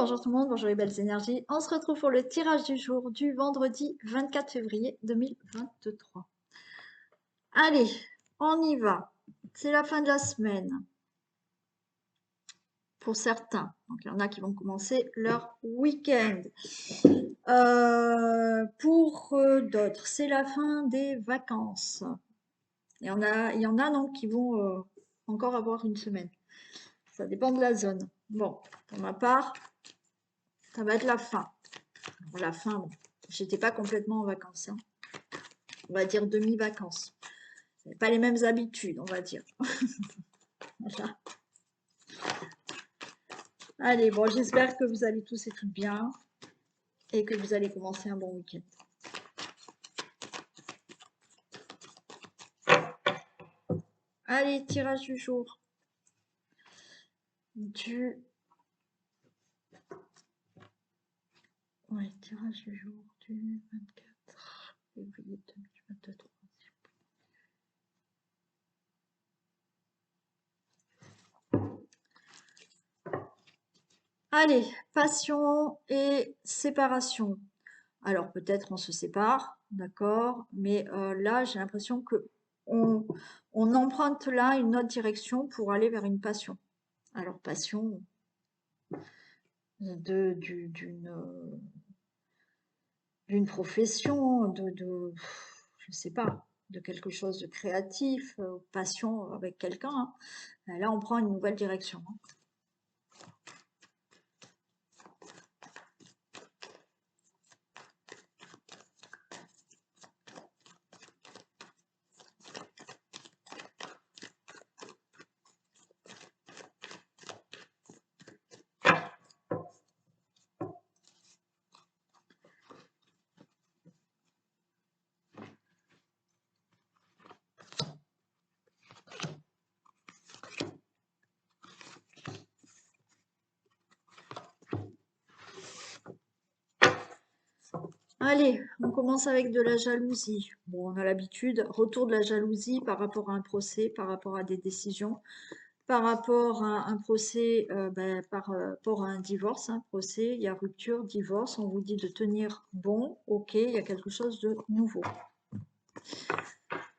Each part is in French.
Bonjour tout le monde, bonjour les belles énergies. On se retrouve pour le tirage du jour du vendredi 24 février 2023. Allez, on y va. C'est la fin de la semaine pour certains. Donc il y en a qui vont commencer leur week-end. Pour d'autres, c'est la fin des vacances. Il y en a donc qui vont encore avoir une semaine. Ça dépend de la zone. Bon, pour ma part, ça va être la fin. Alors, la fin, bon, j'étais pas complètement en vacances, hein. On va dire demi-vacances. Pas les mêmes habitudes, on va dire. Voilà. Allez, bon, j'espère que vous allez tous et toutes bien et que vous allez commencer un bon week-end. Allez, tirage du jour tirage du jour du 24 février 2023. Allez, passion et séparation. Alors peut-être on se sépare, d'accord, mais là j'ai l'impression que on emprunte là une autre direction pour aller vers une passion. Alors passion d'une profession, je sais pas, de quelque chose de créatif, passion avec quelqu'un, hein. Là on prend une nouvelle direction, hein. Allez, on commence avec de la jalousie. Bon, on a l'habitude, retour de la jalousie par rapport à un procès, par rapport à des décisions, par rapport à un procès, par rapport à un divorce, un procès, il y a rupture, divorce, on vous dit de tenir bon, ok, il y a quelque chose de nouveau.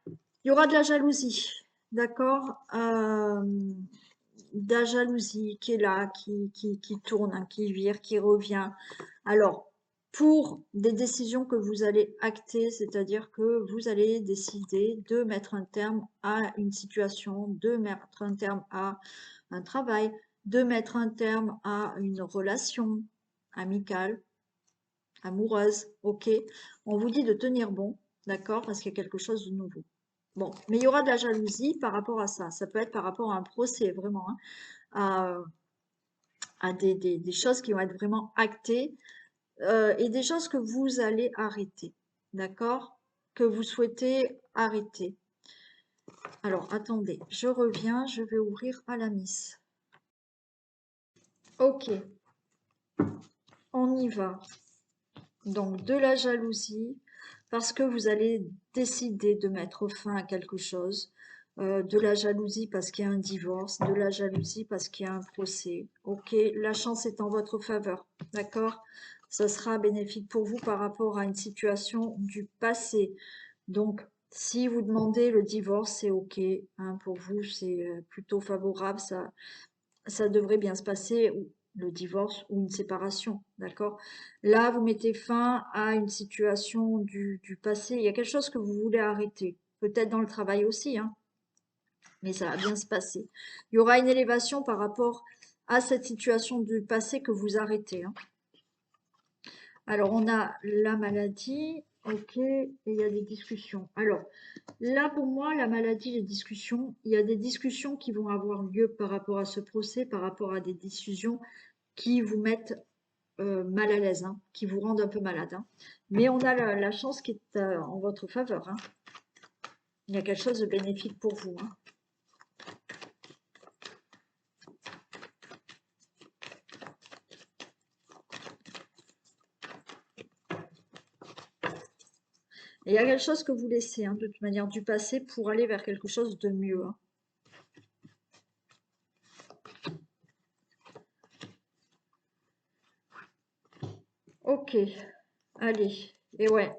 Il y aura de la jalousie, d'accord, de la jalousie qui est là, qui tourne, hein, qui vire, qui revient. Alors, pour des décisions que vous allez acter, c'est-à-dire que vous allez décider de mettre un terme à une situation, de mettre un terme à un travail, de mettre un terme à une relation amicale, amoureuse, ok. On vous dit de tenir bon, d'accord, parce qu'il y a quelque chose de nouveau. Bon, mais il y aura de la jalousie par rapport à ça. Ça peut être par rapport à un procès, vraiment, hein, à des choses qui vont être vraiment actées et des choses que vous allez arrêter, d'accord? Que vous souhaitez arrêter. Alors, attendez, je reviens, je vais ouvrir à la Miss. Ok, on y va. Donc, de la jalousie, parce que vous allez décider de mettre fin à quelque chose. De la jalousie parce qu'il y a un divorce, de la jalousie parce qu'il y a un procès. Ok, la chance est en votre faveur, d'accord? Ça sera bénéfique pour vous par rapport à une situation du passé. Donc, si vous demandez le divorce, c'est ok, hein, pour vous, c'est plutôt favorable, ça devrait bien se passer, ou le divorce ou une séparation, d'accord? Là, vous mettez fin à une situation du passé. Il y a quelque chose que vous voulez arrêter, peut-être dans le travail aussi, hein, mais ça va bien se passer. Il y aura une élévation par rapport à cette situation du passé que vous arrêtez, hein. Alors, on a la maladie, ok, et il y a des discussions. Alors, là, pour moi, la maladie, les discussions, il y a des discussions qui vont avoir lieu par rapport à ce procès, par rapport à des décisions qui vous mettent mal à l'aise, hein, qui vous rendent un peu malade, hein. Mais on a la chance qui est en votre faveur, hein. Il y a quelque chose de bénéfique pour vous, hein. Et il y a quelque chose que vous laissez, hein, de toute manière, du passé pour aller vers quelque chose de mieux, hein. Ok, allez. Et ouais,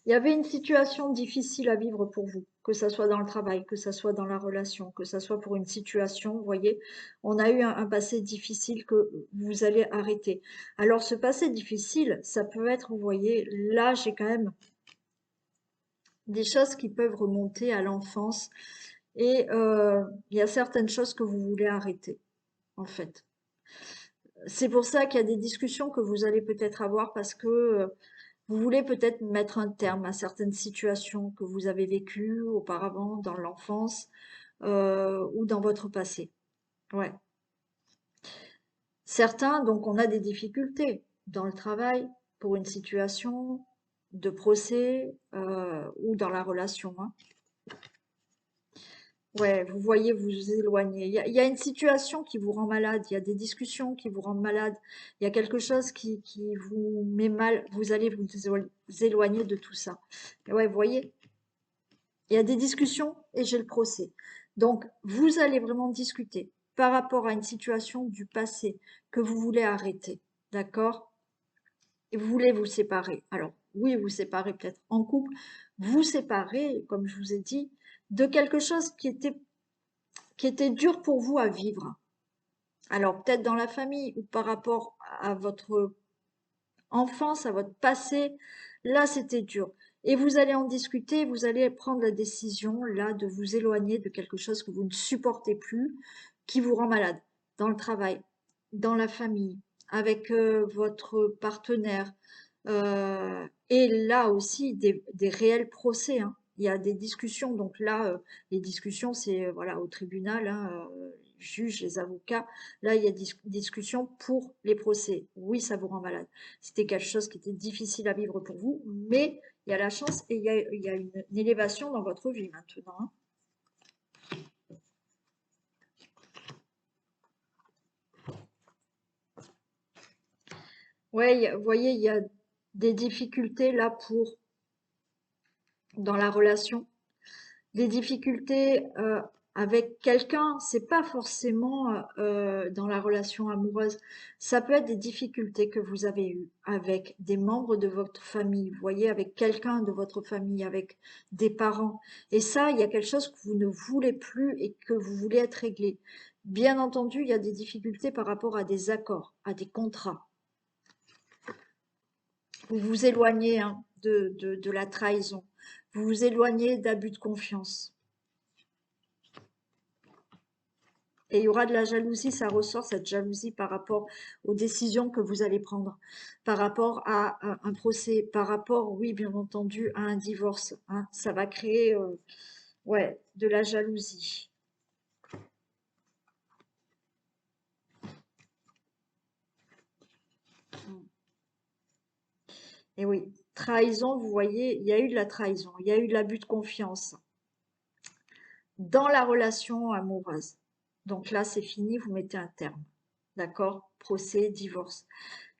il y avait une situation difficile à vivre pour vous, que ça soit dans le travail, que ça soit dans la relation, que ça soit pour une situation, vous voyez, on a eu un passé difficile que vous allez arrêter. Alors ce passé difficile, ça peut être, vous voyez, là j'ai quand même des choses qui peuvent remonter à l'enfance et il y a certaines choses que vous voulez arrêter, en fait. C'est pour ça qu'il y a des discussions que vous allez peut-être avoir parce que vous voulez peut-être mettre un terme à certaines situations que vous avez vécues auparavant dans l'enfance ou dans votre passé. Ouais. Certains, donc, on a des difficultés dans le travail pour une situation de procès ou dans la relation, hein. Ouais, vous voyez, vous vous éloignez. Il y a une situation qui vous rend malade, il y a des discussions qui vous rendent malade, il y a quelque chose qui vous met mal, vous allez vous éloigner de tout ça. Et ouais, vous voyez, il y a des discussions et j'ai le procès. Donc, vous allez vraiment discuter par rapport à une situation du passé que vous voulez arrêter, d'accord? Et vous voulez vous séparer. Alors, oui, vous séparez peut-être en couple, vous séparez, comme je vous ai dit, de quelque chose qui était dur pour vous à vivre. Alors, peut-être dans la famille ou par rapport à votre enfance, à votre passé, là, c'était dur. Et vous allez en discuter, vous allez prendre la décision, là, de vous éloigner de quelque chose que vous ne supportez plus, qui vous rend malade, dans le travail, dans la famille, avec votre partenaire. Et là aussi, des réels procès, hein. Il y a des discussions, donc là, les discussions, c'est voilà, au tribunal, hein, les juges, les avocats. Là, il y a discussion pour les procès. Oui, ça vous rend malade. C'était quelque chose qui était difficile à vivre pour vous, mais il y a la chance et il y a une élévation dans votre vie maintenant, hein. Ouais, vous voyez, il y a des difficultés là dans la relation. Des difficultés avec quelqu'un, c'est pas forcément dans la relation amoureuse. Ça peut être des difficultés que vous avez eues avec des membres de votre famille, vous voyez, avec quelqu'un de votre famille, avec des parents. Et ça, il y a quelque chose que vous ne voulez plus et que vous voulez être réglé. Bien entendu, il y a des difficultés par rapport à des accords, à des contrats. Vous vous éloignez hein, de la trahison. Vous vous éloignez d'abus de confiance. Et il y aura de la jalousie, ça ressort cette jalousie par rapport aux décisions que vous allez prendre, par rapport à un procès, par rapport, oui, bien entendu, à un divorce, hein. Ça va créer, ouais, de la jalousie. Et oui, trahison, vous voyez, il y a eu de la trahison, il y a eu de l'abus de confiance dans la relation amoureuse. Donc là, c'est fini, vous mettez un terme. D'accord? Procès, divorce.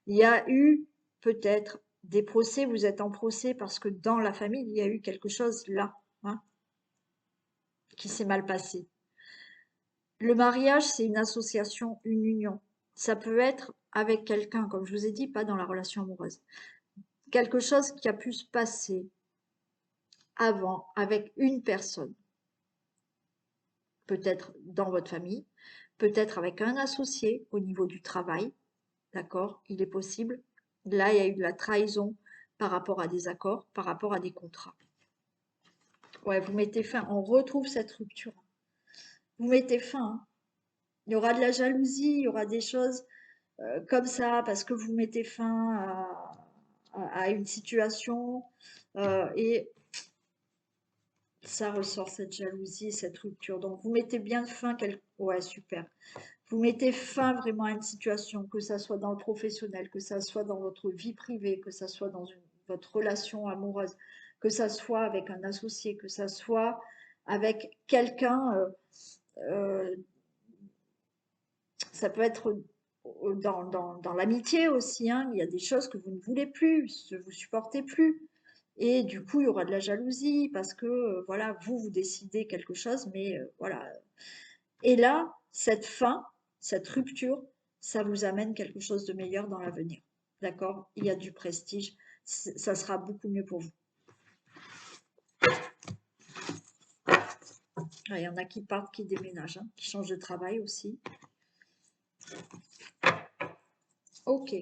Il y a eu peut-être des procès, vous êtes en procès parce que dans la famille, il y a eu quelque chose là, hein, qui s'est mal passé. Le mariage, c'est une association, une union. Ça peut être avec quelqu'un, comme je vous ai dit, pas dans la relation amoureuse. Quelque chose qui a pu se passer avant avec une personne, peut-être dans votre famille, peut-être avec un associé au niveau du travail, d'accord? Il est possible. Là, il y a eu de la trahison par rapport à des accords, par rapport à des contrats. Ouais, vous mettez fin. On retrouve cette rupture. Vous mettez fin, hein. Il y aura de la jalousie, il y aura des choses comme ça parce que vous mettez fin à une situation et ça ressort cette jalousie, cette rupture. Donc vous mettez bien fin. Ouais, super. Vous mettez fin vraiment à une situation, que ça soit dans le professionnel, que ça soit dans votre vie privée, que ça soit dans votre relation amoureuse, que ça soit avec un associé, que ça soit avec quelqu'un. Euh, Ça peut être dans l'amitié aussi, hein. Il y a des choses que vous ne voulez plus, que vous supportez plus. Et du coup, il y aura de la jalousie parce que, voilà, vous décidez quelque chose, mais voilà. Et là, cette fin, cette rupture, ça vous amène quelque chose de meilleur dans l'avenir. d'accord? Il y a du prestige, ça sera beaucoup mieux pour vous. Ah, il y en a qui partent, qui déménagent, hein, qui changent de travail aussi. Ok.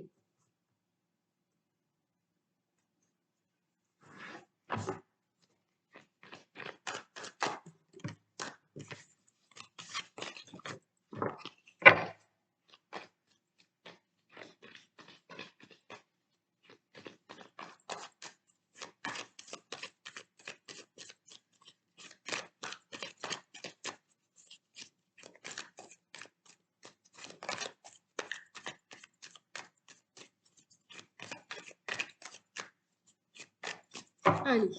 Allez.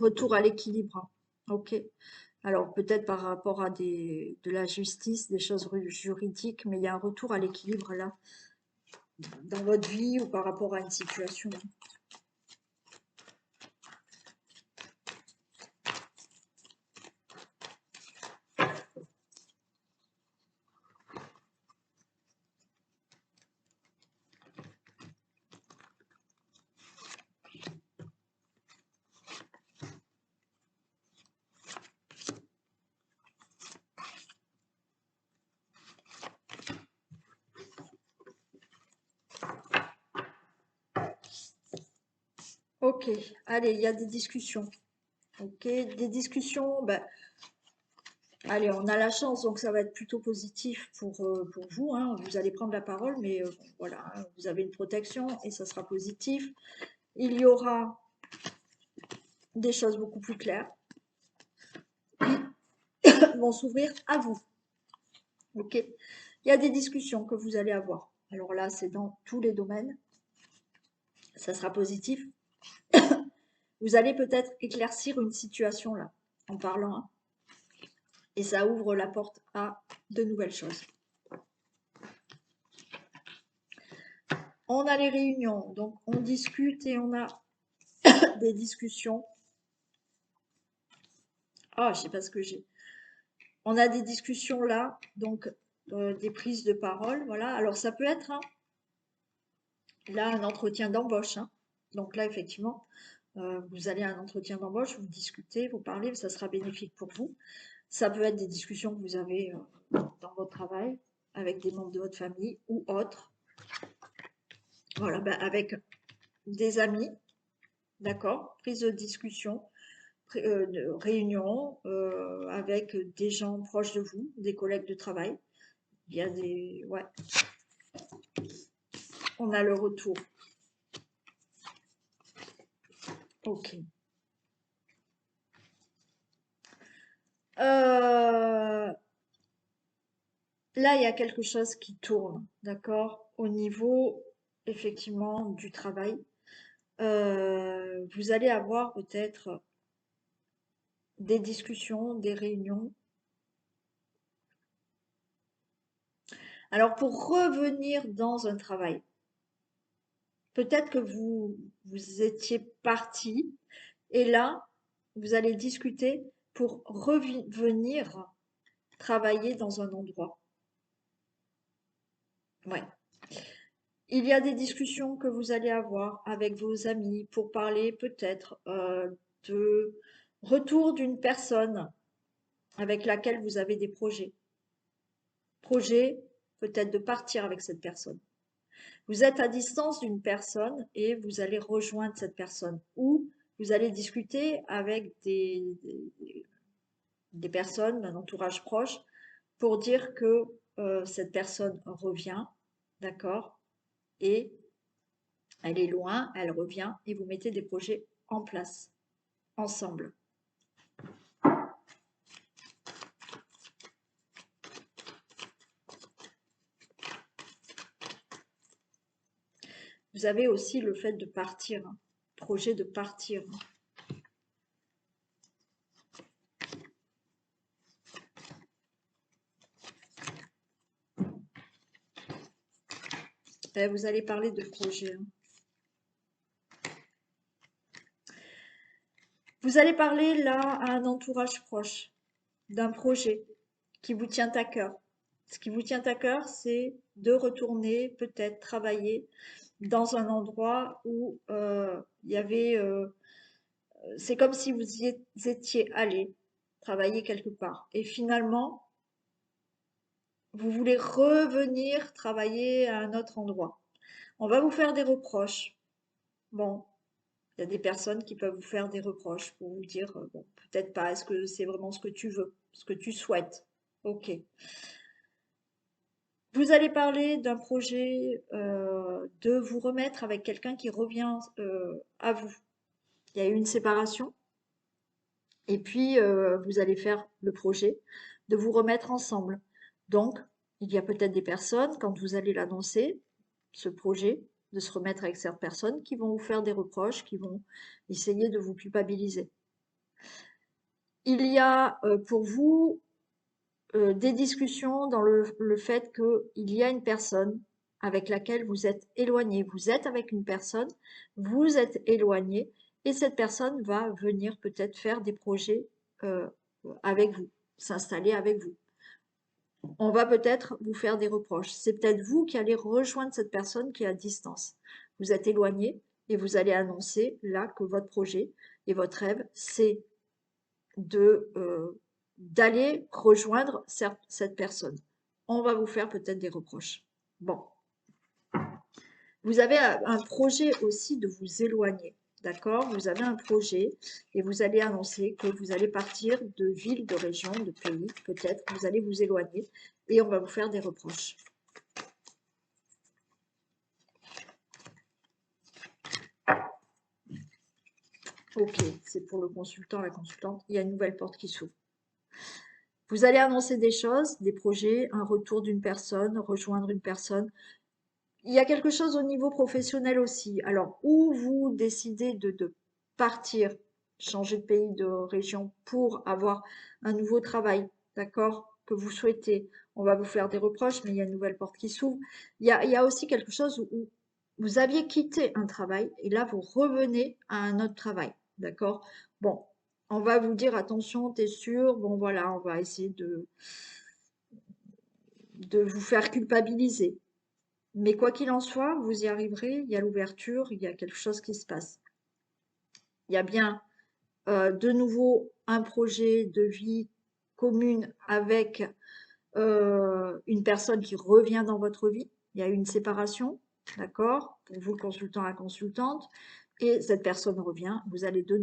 Retour à l'équilibre, hein. Ok. Alors peut-être par rapport à de la justice, des choses juridiques, mais il y a un retour à l'équilibre là, dans votre vie ou par rapport à une situation. Ok, allez, il y a des discussions. Ok, des discussions, ben, allez, on a la chance, donc ça va être plutôt positif pour vous, hein. Vous allez prendre la parole, mais bon, voilà, hein, vous avez une protection et ça sera positif. Il y aura des choses beaucoup plus claires qui vont s'ouvrir à vous. Ok, il y a des discussions que vous allez avoir. Alors là, c'est dans tous les domaines. Ça sera positif. Vous allez peut-être éclaircir une situation là, en parlant, hein, et ça ouvre la porte à de nouvelles choses. On a les réunions, donc on discute et on a des discussions. Ah, je sais pas ce que j'ai. On a des discussions là, donc des prises de parole, voilà. Alors ça peut être hein, là un entretien d'embauche, hein. Donc là effectivement, vous allez à un entretien d'embauche, vous discutez, vous parlez, ça sera bénéfique pour vous. Ça peut être des discussions que vous avez dans votre travail avec des membres de votre famille ou autres. Voilà, ben, avec des amis, d'accord, prise de discussion, de réunion avec des gens proches de vous, des collègues de travail. Il y a des... Ouais, on a le retour. Ok. Là, il y a quelque chose qui tourne, d'accord, au niveau, effectivement, du travail. Vous allez avoir peut-être des discussions, des réunions. Alors, pour revenir dans un travail, peut-être que vous étiez parti et là, vous allez discuter pour revenir travailler dans un endroit. Ouais. Il y a des discussions que vous allez avoir avec vos amis pour parler peut-être de retour d'une personne avec laquelle vous avez des projets. Projet peut-être de partir avec cette personne. Vous êtes à distance d'une personne et vous allez rejoindre cette personne ou vous allez discuter avec des personnes d'un entourage proche pour dire que cette personne revient, d'accord, et elle est loin, elle revient et vous mettez des projets en place, ensemble. Vous avez aussi le fait de partir, hein, projet de partir. Vous allez parler de projet, hein. Vous allez parler là à un entourage proche d'un projet qui vous tient à cœur. Ce qui vous tient à cœur, c'est de retourner peut-être travailler dans un endroit où il y avait... c'est comme si vous y étiez allé travailler quelque part. Et finalement, vous voulez revenir travailler à un autre endroit. On va vous faire des reproches. Bon, il y a des personnes qui peuvent vous faire des reproches pour vous dire, bon, peut-être pas, est-ce que c'est vraiment ce que tu veux, ce que tu souhaites? Ok. Vous allez parler d'un projet de vous remettre avec quelqu'un qui revient à vous. Il y a eu une séparation et puis vous allez faire le projet de vous remettre ensemble. Donc, il y a peut-être des personnes, quand vous allez l'annoncer, ce projet, de se remettre avec certaines personnes qui vont vous faire des reproches, qui vont essayer de vous culpabiliser. Il y a pour vous des discussions dans le fait qu'il y a une personne avec laquelle vous êtes éloigné. Vous êtes avec une personne, vous êtes éloigné, et cette personne va venir peut-être faire des projets euh, avec vous, s'installer avec vous. On va peut-être vous faire des reproches. C'est peut-être vous qui allez rejoindre cette personne qui est à distance. Vous êtes éloigné et vous allez annoncer là que votre projet et votre rêve, c'est de d'aller rejoindre cette personne. On va vous faire peut-être des reproches. Bon. Vous avez un projet aussi de vous éloigner. D'accord? Vous avez un projet et vous allez annoncer que vous allez partir de ville, de région, de pays, peut-être. Vous allez vous éloigner et on va vous faire des reproches. Ok, c'est pour le consultant, la consultante. Il y a une nouvelle porte qui s'ouvre. Vous allez annoncer des choses, des projets, un retour d'une personne, rejoindre une personne. Il y a quelque chose au niveau professionnel aussi. Alors, où vous décidez de partir, changer de pays, de région pour avoir un nouveau travail, d'accord, que vous souhaitez. On va vous faire des reproches, mais il y a une nouvelle porte qui s'ouvre. Il y a aussi quelque chose où vous aviez quitté un travail et là, vous revenez à un autre travail, d'accord? Bon, on va vous dire, attention, t'es sûr? Bon, voilà, on va essayer de vous faire culpabiliser. Mais quoi qu'il en soit, vous y arriverez, il y a l'ouverture, il y a quelque chose qui se passe. Il y a bien de nouveau un projet de vie commune avec une personne qui revient dans votre vie. Il y a une séparation, d'accord? Pour vous, le consultant, la consultante. Et cette personne revient, vous allez de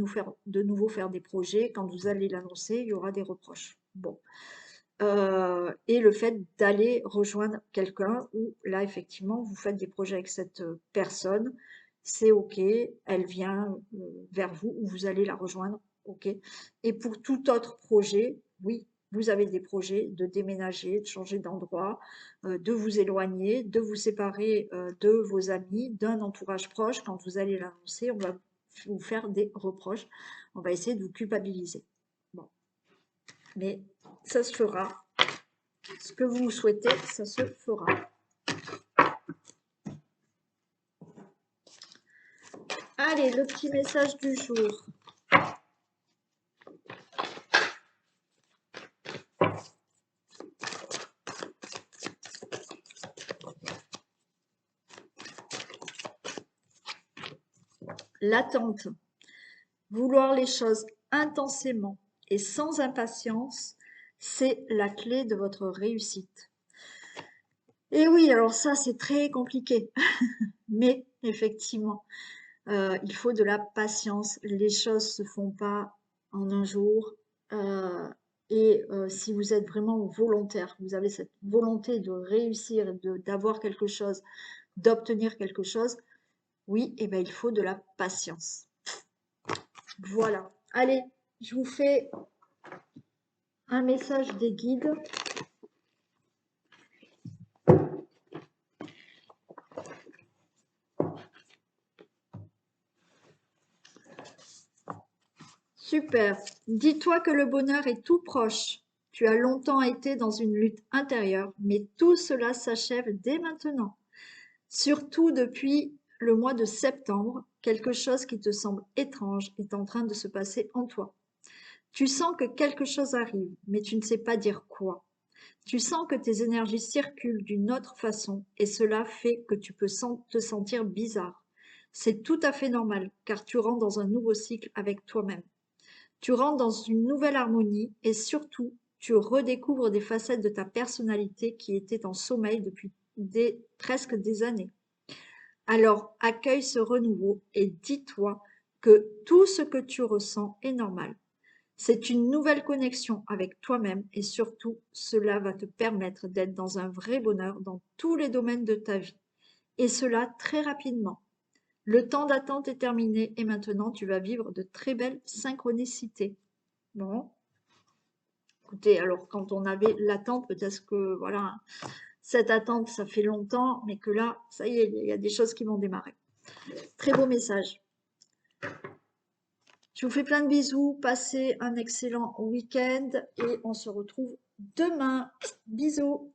nouveau faire des projets. Quand vous allez l'annoncer, il y aura des reproches. Bon. Et le fait d'aller rejoindre quelqu'un où là, effectivement, vous faites des projets avec cette personne, c'est OK, elle vient vers vous ou vous allez la rejoindre, OK. Et pour tout autre projet, oui, vous avez des projets de déménager, de changer d'endroit, de vous éloigner, de vous séparer de vos amis, d'un entourage proche. Quand vous allez l'annoncer, on va vous faire des reproches, on va essayer de vous culpabiliser. Bon. Mais ça se fera. Ce que vous souhaitez, ça se fera. Allez, le petit message du jour. L'attente. Vouloir les choses intensément et sans impatience, c'est la clé de votre réussite. Et oui, alors ça, c'est très compliqué. Mais effectivement, il faut de la patience. Les choses se font pas en un jour. Et si vous êtes vraiment volontaire, vous avez cette volonté de réussir, d'avoir quelque chose, d'obtenir quelque chose, oui, et ben il faut de la patience. Voilà. Allez, je vous fais un message des guides. Super. Dis-toi que le bonheur est tout proche. Tu as longtemps été dans une lutte intérieure, mais tout cela s'achève dès maintenant. Surtout depuis le mois de septembre, quelque chose qui te semble étrange est en train de se passer en toi. Tu sens que quelque chose arrive, mais tu ne sais pas dire quoi. Tu sens que tes énergies circulent d'une autre façon et cela fait que tu peux te sentir bizarre. C'est tout à fait normal car tu rentres dans un nouveau cycle avec toi-même. Tu rentres dans une nouvelle harmonie et surtout, tu redécouvres des facettes de ta personnalité qui étaient en sommeil depuis presque des années. Alors accueille ce renouveau et dis-toi que tout ce que tu ressens est normal. C'est une nouvelle connexion avec toi-même et surtout, cela va te permettre d'être dans un vrai bonheur dans tous les domaines de ta vie. Et cela très rapidement. Le temps d'attente est terminé et maintenant tu vas vivre de très belles synchronicités. Bon, écoutez, alors quand on avait l'attente, peut-être que voilà, cette attente, ça fait longtemps, mais que là, ça y est, il y a des choses qui vont démarrer. Très beau message. Je vous fais plein de bisous, passez un excellent week-end et on se retrouve demain. Bisous.